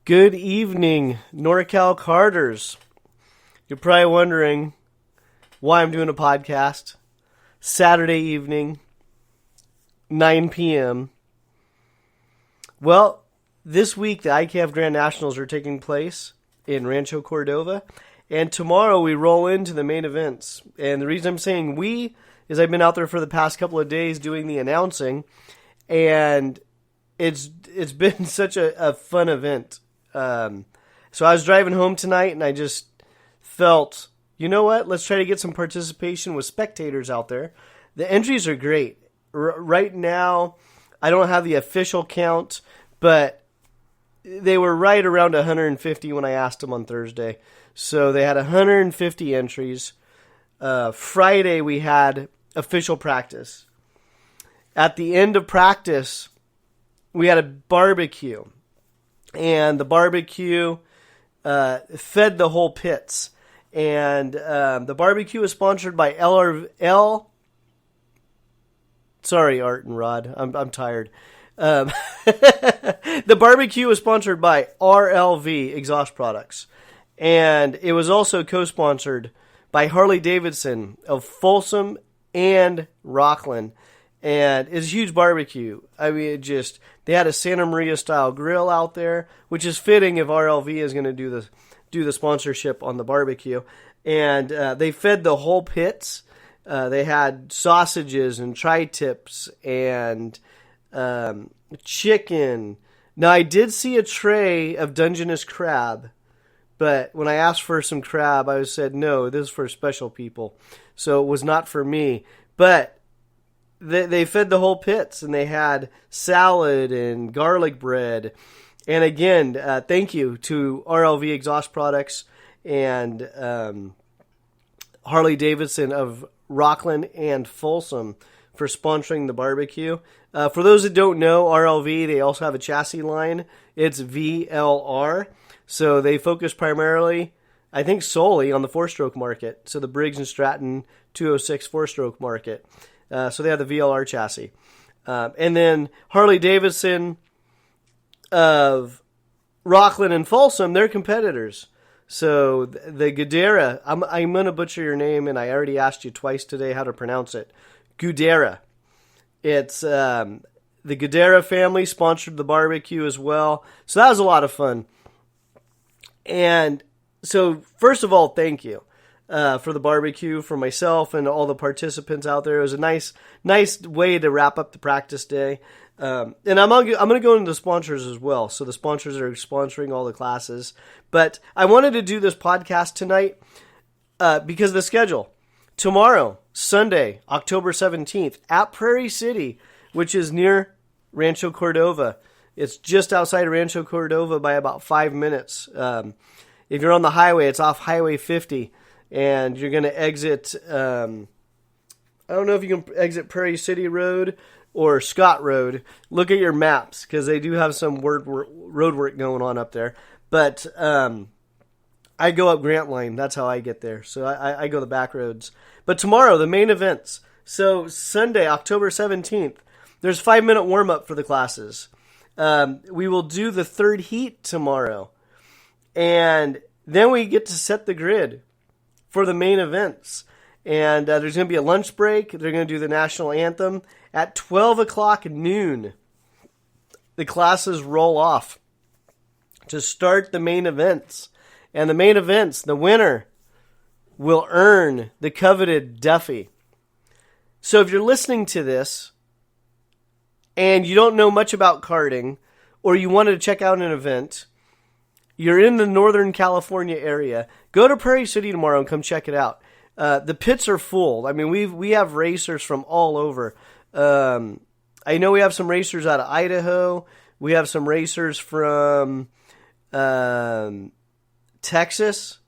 Good evening, NorCal Carters. You're probably wondering why I'm doing a podcast. Saturday evening, 9 p.m. Well, this week the IKF Grand Nationals are taking place in Rancho, Cordova. And tomorrow we roll into the main events. And the reason I'm saying we is I've been out there for the past couple of days doing the announcing. And it's been such a fun event. So I was driving home tonight and I just felt, you know what? Let's try to get some participation with spectators out there. The entries are great. Right now, I don't have the official count, but they were right around 150 when I asked them on Thursday. So they had 150 entries. Friday, we had official practice. At the end of practice, we had a barbecue. And the barbecue fed the whole pits. And the barbecue was sponsored by Sorry, Art and Rod. I'm tired. The barbecue was sponsored by RLV Exhaust Products. And it was also co-sponsored by Harley-Davidson of Folsom and Rockland. And it's a huge barbecue. I mean, they had a Santa Maria style grill out there, which is fitting if RLV is going to do the sponsorship on the barbecue. And they fed the whole pits. They had sausages and tri-tips and chicken. Now, I did see a tray of Dungeness crab, but when I asked for some crab, I said, no, this is for special people. So it was not for me. But they fed the whole pits, and they had salad and garlic bread. And again, thank you to RLV Exhaust Products and Harley-Davidson of Rockland and Folsom for sponsoring the barbecue. For those that don't know, RLV, they also have a chassis line. It's VLR. So they focus primarily, I think solely, on the four-stroke market. So the Briggs & Stratton 206 four-stroke market. So they have the VLR chassis. And then Harley-Davidson of Rockland and Folsom, they're competitors. So the Gudera, I'm going to butcher your name, and I already asked you twice today how to pronounce it. Gudera. It's the Gudera family sponsored the barbecue as well. So that was a lot of fun. And so first of all, thank you. For the barbecue, for myself and all the participants out there. It was a nice way to wrap up the practice day. And I'm going to go into the sponsors as well. So the sponsors are sponsoring all the classes. But I wanted to do this podcast tonight because of the schedule. Tomorrow, Sunday, October 17th, at Prairie-City, which is near Rancho, Cordova. It's just outside of Rancho, Cordova by about 5 minutes. If you're on the highway, it's off Highway 50. And you're going to exit, I don't know if you can exit Prairie City Road or Scott Road. Look at your maps because they do have some road work going on up there. But I go up Grant Line. That's how I get there. So I go the back roads. But tomorrow, the main events. So Sunday, October 17th, there's 5-minute warm-up for the classes. We will do the third heat tomorrow. And then we get to set the grid for the main events. And there's going to be a lunch break. They're going to do the national anthem. At 12 o'clock noon, the classes roll off to start the main events. And the main events, the winner will earn the coveted Duffy. So if you're listening to this and you don't know much about karting, or you wanted to check out an event, you're in the Northern California area, go to Prairie City tomorrow and come check it out. The pits are full. I mean, we have racers from all over. I know we have some racers out of Idaho. We have some racers from Texas.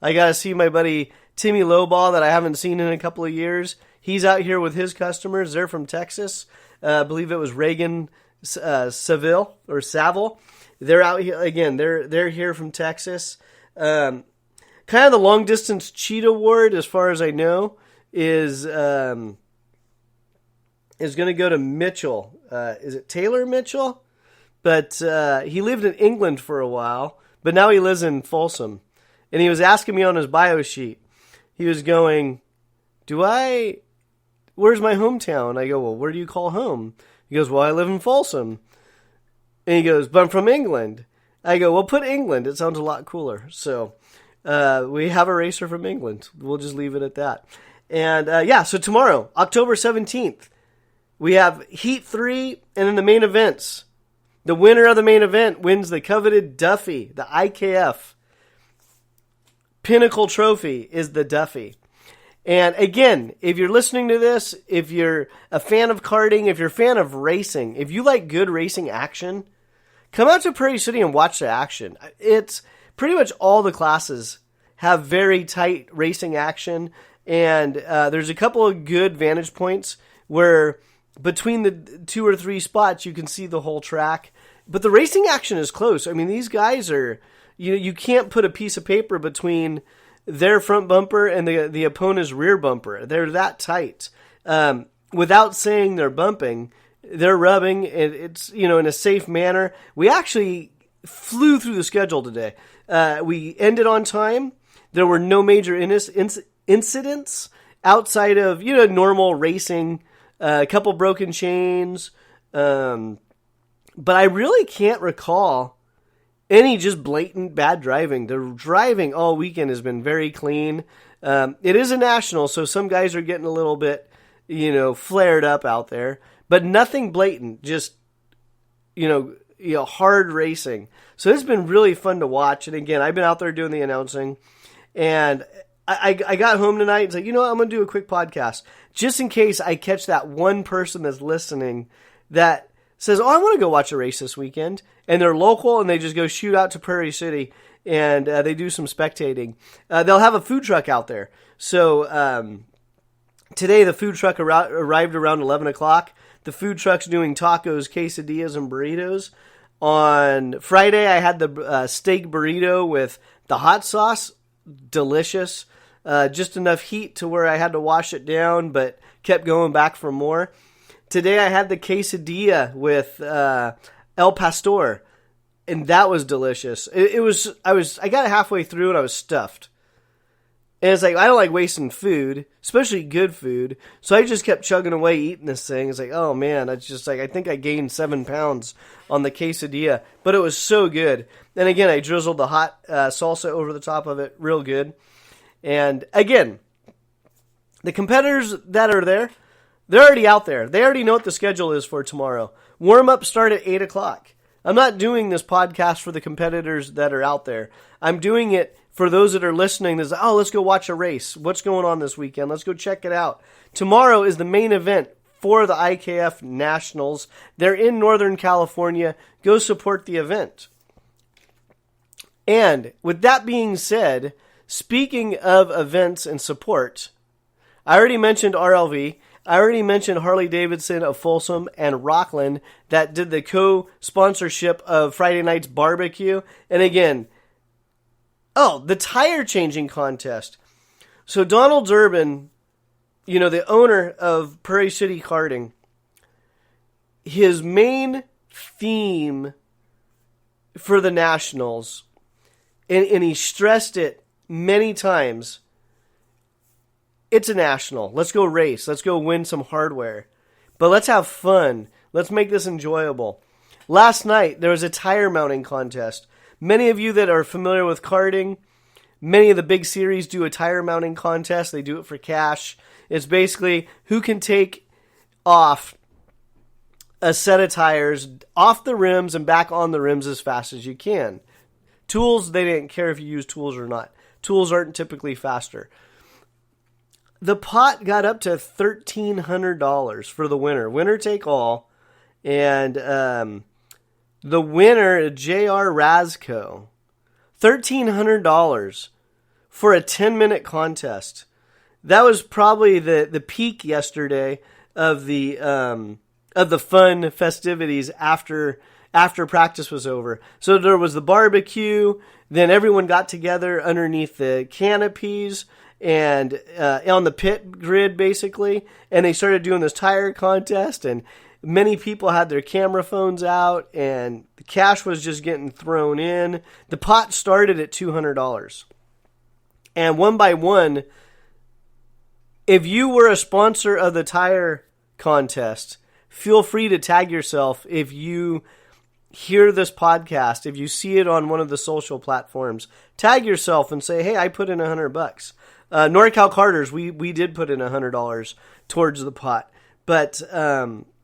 I got to see my buddy Timmy Lowball that I haven't seen in a couple of years. He's out here with his customers. They're from Texas. I believe it was Reagan Saville. They're out here again. They're here from Texas. Kind of the long distance cheat award, as far as I know, is going to go to Mitchell. Is it Taylor Mitchell? but he lived in England for a while, but now he lives in Folsom. And he was asking me on his bio sheet, he was going, where's my hometown? I go, well, where do you call home? He goes, well, I live in Folsom. And he goes, but I'm from England. I go, well, put England. It sounds a lot cooler. So we have a racer from England. We'll just leave it at that. And so tomorrow, October 17th, we have Heat 3 and in the main events. The winner of the main event wins the coveted Duffy, the IKF. Pinnacle Trophy is the Duffy. And again, if you're listening to this, if you're a fan of karting, if you're a fan of racing, if you like good racing action, come out to Prairie City and watch the action. It's pretty much all the classes have very tight racing action, and there's a couple of good vantage points where between the 2 or 3 spots you can see the whole track. But the racing action is close. I mean, these guys are, you can't put a piece of paper between their front bumper and the opponent's rear bumper. They're that tight. Without saying they're bumping, they're rubbing. It's, in a safe manner. We actually flew through the schedule today. We ended on time. There were no major incidents outside of, normal racing, a couple broken chains. But I really can't recall any just blatant bad driving. The driving all weekend has been very clean. It is a national, so some guys are getting a little bit, flared up out there. But nothing blatant, just, hard racing. So it's been really fun to watch. And again, I've been out there doing the announcing. And I got home tonight and said, I'm going to do a quick podcast. Just in case I catch that one person that's listening that says, I want to go watch a race this weekend. And they're local and they just go shoot out to Prairie City and they do some spectating. They'll have a food truck out there. So today the food truck arrived around 11 o'clock. The food truck's doing tacos, quesadillas, and burritos. On Friday, I had the steak burrito with the hot sauce. Delicious. Just enough heat to where I had to wash it down, but kept going back for more. Today, I had the quesadilla with El Pastor, and that was delicious. I got it halfway through, and I was stuffed. And it's like, I don't like wasting food, especially good food. So I just kept chugging away eating this thing. It's like, oh man, it's just like, I think I gained 7 pounds on the quesadilla, but it was so good. And again, I drizzled the hot salsa over the top of it, real good. And again, the competitors that are there, they're already out there. They already know what the schedule is for tomorrow. Warm-up start at 8 o'clock. I'm not doing this podcast for the competitors that are out there. I'm doing it for those that are listening. That's, let's go watch a race. What's going on this weekend? Let's go check it out. Tomorrow is the main event for the IKF Nationals. They're in Northern California. Go support the event. And with that being said, speaking of events and support, I already mentioned RLV. I already mentioned Harley-Davidson of Folsom and Rockland that did the co-sponsorship of Friday night's barbecue. And again, the tire changing contest. So Donald Durbin, the owner of Prairie City Karting, his main theme for the Nationals, and he stressed it many times, it's a national. Let's go race. Let's go win some hardware. But let's have fun. Let's make this enjoyable. Last night, there was a tire mounting contest. Many of you that are familiar with karting, many of the big series do a tire mounting contest. They do it for cash. It's basically who can take off a set of tires off the rims and back on the rims as fast as you can. Tools, they didn't care if you use tools or not. Tools aren't typically faster. The pot got up to $1,300 for the winner. Winner take all. And the winner, J.R. Razco, $1,300 for a 10-minute contest. That was probably the peak yesterday of the fun festivities after practice was over. So there was the barbecue. Then everyone got together underneath the canopies and on the pit grid, basically. And they started doing this tire contest. And Many people had their camera phones out, and the cash was just getting thrown in. The pot started at $200. And one by one, if you were a sponsor of the tire contest, feel free to tag yourself if you hear this podcast, if you see it on one of the social platforms. Tag yourself and say, hey, I put in $100. NorCal Carters, we did put in $100 towards the pot. But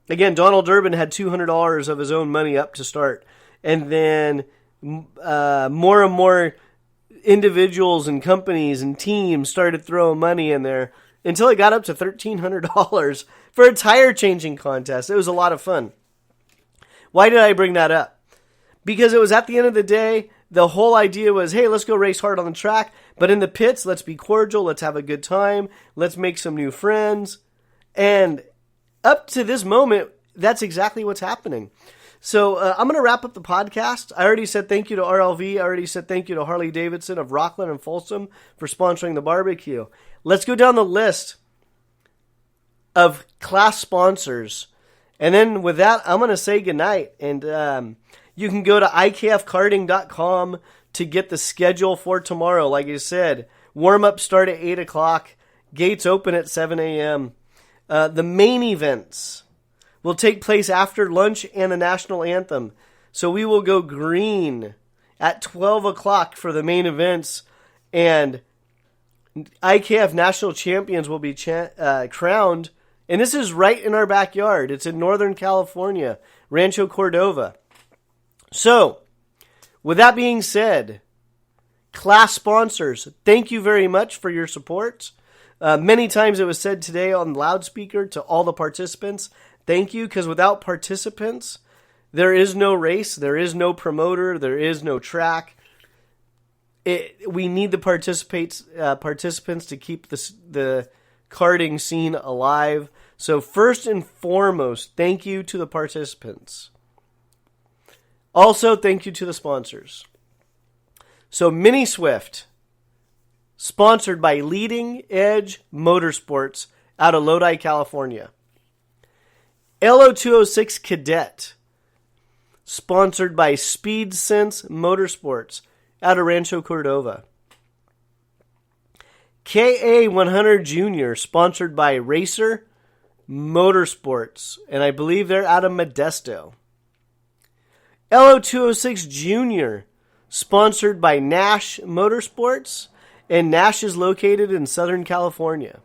again, Donald Durbin had $200 of his own money up to start. And then more and more individuals and companies and teams started throwing money in there until it got up to $1,300 for a tire changing contest. It was a lot of fun. Why did I bring that up? Because it was at the end of the day, the whole idea was, hey, let's go race hard on the track, but in the pits, let's be cordial, let's have a good time, let's make some new friends. And up to this moment, that's exactly what's happening. So I'm going to wrap up the podcast. I already said thank you to RLV. I already said thank you to Harley Davidson of Rockland and Folsom for sponsoring the barbecue. Let's go down the list of class sponsors. And then with that, I'm going to say goodnight. And you can go to IKFkarting.com to get the schedule for tomorrow. Like I said, warm-up start at 8 o'clock. Gates open at 7 a.m. The main events will take place after lunch and the national anthem. So we will go green at 12 o'clock for the main events. And IKF national champions will be crowned. And this is right in our backyard. It's in Northern California, Rancho, Cordova. So, with that being said, class sponsors, thank you very much for your support. Many times it was said today on loudspeaker to all the participants, thank you, because without participants, there is no race, there is no promoter, there is no track. We need the participants to keep the karting scene alive. So first and foremost, thank you to the participants. Also, thank you to the sponsors. So Mini Swift, sponsored by Leading Edge Motorsports out of Lodi, California. LO206 Cadet, sponsored by Speed Sense Motorsports out of Rancho, Cordova. KA100 Junior, sponsored by Racer Motorsports, and I believe they're out of Modesto. LO206 Junior, sponsored by Nash Motorsports, and Nash is located in Southern California.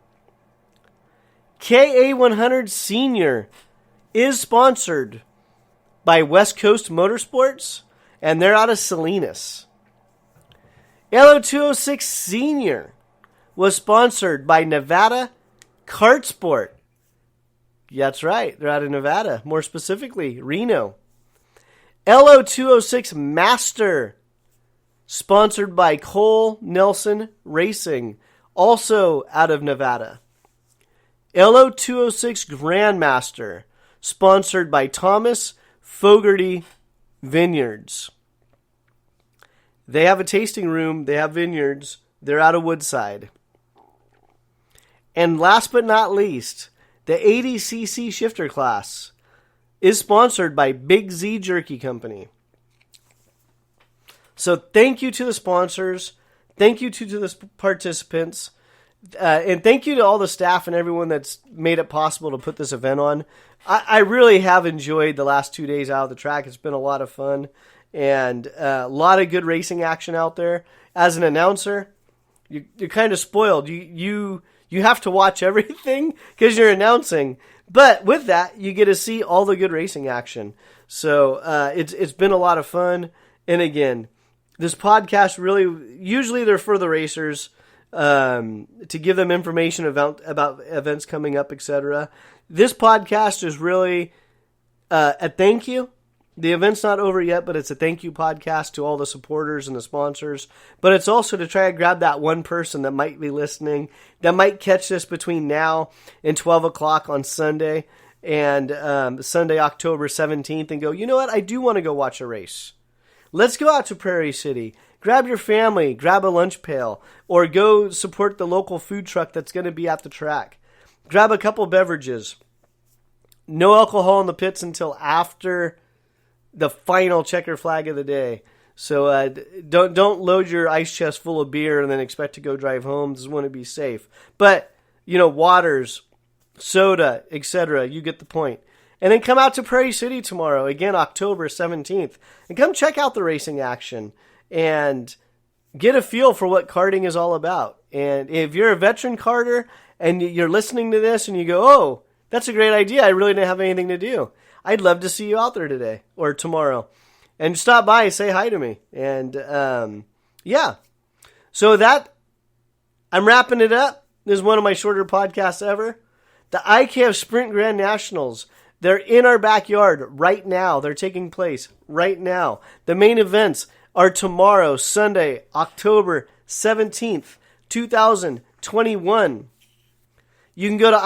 KA100 Senior is sponsored by West Coast Motorsports, and they're out of Salinas. LO206 Senior was sponsored by Nevada Kart Sport. That's right, they're out of Nevada, more specifically, Reno. LO206 Master, sponsored by Cole Nelson Racing, also out of Nevada. LO206 Grandmaster, sponsored by Thomas Fogarty Vineyards. They have a tasting room, they have vineyards, they're out of Woodside. And last but not least, the 80cc shifter class is sponsored by Big Z Jerky Company. So thank you to the sponsors, thank you to the participants, and thank you to all the staff and everyone that's made it possible to put this event on. I really have enjoyed the last 2 days out of the track. It's been a lot of fun and a lot of good racing action out there. As an announcer, you're kind of spoiled. You have to watch everything because you're announcing. But with that, you get to see all the good racing action. So it's been a lot of fun. And again, this podcast really, usually they're for the racers to give them information about events coming up, etc. This podcast is really a thank you. The event's not over yet, but it's a thank you podcast to all the supporters and the sponsors. But it's also to try to grab that one person that might be listening, that might catch this between now and 12 o'clock on Sunday and Sunday, October 17th, and go, you know what, I do want to go watch a race. Let's go out to Prairie City. Grab your family, grab a lunch pail, or go support the local food truck that's going to be at the track. Grab a couple beverages. no alcohol in the pits until after the final checker flag of the day. So don't load your ice chest full of beer and then expect to go drive home. This wouldn't be safe. But, waters, soda, etc. You get the point. And then come out to Prairie City tomorrow, again, October 17th. And come check out the racing action and get a feel for what karting is all about. And if you're a veteran karter and you're listening to this and you go, oh, that's a great idea. I really didn't have anything to do. I'd love to see you out there today or tomorrow. And stop by and say hi to me. And, yeah. So I'm wrapping it up. This is one of my shorter podcasts ever. The IKF Sprint Grand Nationals. They're in our backyard right now. They're taking place right now. The main events are tomorrow, Sunday, October 17th, 2021. You can go to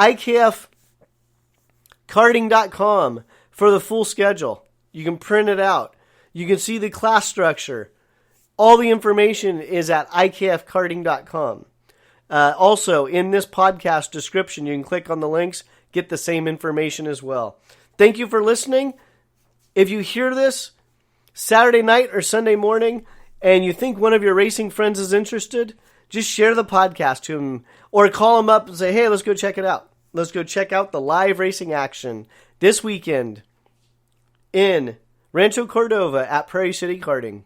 IKFkarting.com for the full schedule. You can print it out. You can see the class structure. All the information is at IKFkarting.com. Also, in this podcast description, you can click on the links, get the same information as well. Thank you for listening. If you hear this Saturday night or Sunday morning and you think one of your racing friends is interested, just share the podcast to them or call them up and say, hey, let's go check it out. Let's go check out the live racing action this weekend in Rancho, Cordova at Prairie City Karting.